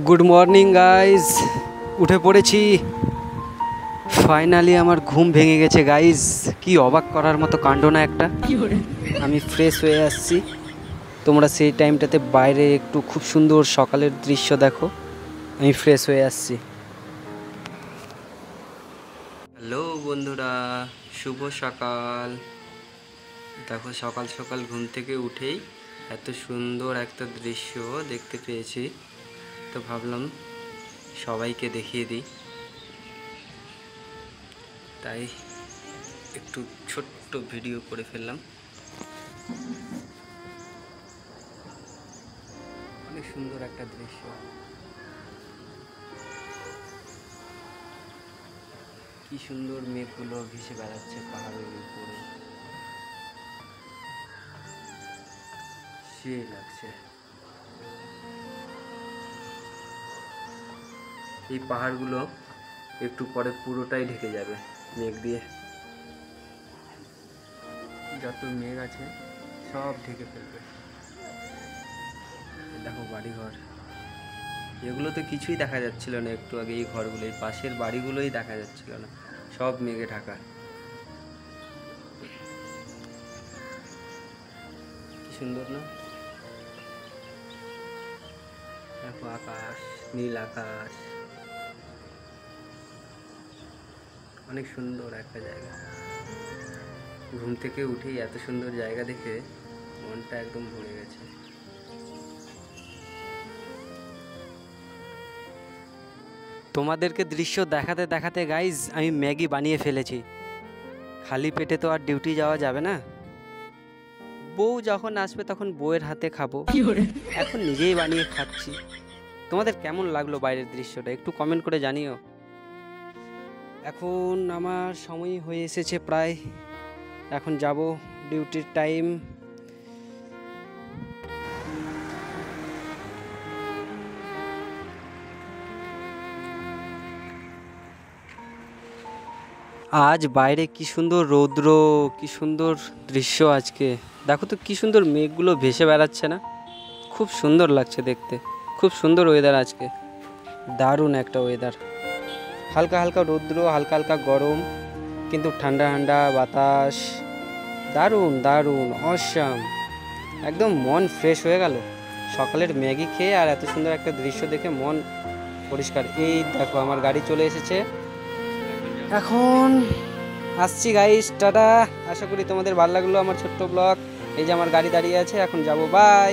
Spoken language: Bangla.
গুড মর্নিং গাইজ, উঠে পড়েছি ফাইনালি। আমার ঘুম ভেঙে গেছে গাইজ, কি অবাক করার মতো কাণ্ড না একটা। আমি ফ্রেশ হয়ে আসছি, তোমরা সেই টাইমটাতে বাইরে একটু খুব সুন্দর সকালের দৃশ্য দেখো। আমি ফ্রেশ হয়ে আসছি। হ্যালো বন্ধুরা, শুভ সকাল। দেখো সকাল সকাল ঘুম থেকে উঠেই এত সুন্দর একটা দৃশ্য দেখতে পেয়েছি, তো ভাবলাম সবাইকে দেখিয়ে দিই। তাই একটু ছোট্ট ভিডিও করে ফেললাম। অনেক সুন্দর একটা দৃশ্য। কি সুন্দর মেঘগুলো ভেসে বেড়াচ্ছে পাহাড়ের উপরে, সে লাগছে। এই পাহাড়গুলো একটু পরে পুরোটাই ঢেকে যাবে মেঘ দিয়ে। যত মেঘ আছে সব ঢেকে ফেলবে। দেখো বাড়িঘর, এগুলো তো কিছুই দেখা যাচ্ছিল না একটু আগে। এই ঘরগুলো, এই পাশের বাড়িগুলোই দেখা যাচ্ছিল না, সব মেঘে ঢাকা। কি সুন্দর না? দেখো আকাশ, নীল আকাশ, অনেক সুন্দর একটা জায়গা। ঘুম থেকে উঠেই এত সুন্দর জায়গা দেখে মনটা একদম ভরে গেছে। তোমাদেরকে দৃশ্য দেখাতে দেখাতে গাইজ আমি ম্যাগি বানিয়ে ফেলেছি। খালি পেটে তো আর ডিউটি যাওয়া যাবে না। বউ যখন আসবে তখন বউয়ের হাতে খাবো, এখন নিজেই বানিয়ে খাচ্ছি। তোমাদের কেমন লাগলো বাইরের দৃশ্যটা একটু কমেন্ট করে জানিও। এখন আমার সময় হয়ে এসেছে প্রায়, এখন যাব ডিউটির টাইম। আজ বাইরে কি সুন্দর রৌদ্র, কি সুন্দর দৃশ্য আজকে। দেখো তো কি সুন্দর মেঘগুলো ভেসে বেড়াচ্ছে না? খুব সুন্দর লাগছে দেখতে, খুব সুন্দর ওয়েদার আজকে, দারুণ একটা ওয়েদার। হালকা হালকা রৌদ্র, হালকা হালকা গরম, কিন্তু ঠান্ডা ঠান্ডা বাতাস, দারুণ দারুণ অসাম। একদম মন ফ্রেশ হয়ে গেল সকালের ম্যাগি খেয়ে, আর এত সুন্দর একটা দৃশ্য দেখে মন পরিষ্কার। এই দেখো আমার গাড়ি চলে এসেছে, এখন আসছি গাইস, টাটা। আশা করি তোমাদের ভালো লাগলো আমার ছোট্ট ব্লগ। এই যে আমার গাড়ি দাঁড়িয়ে আছে, এখন যাব, বাই।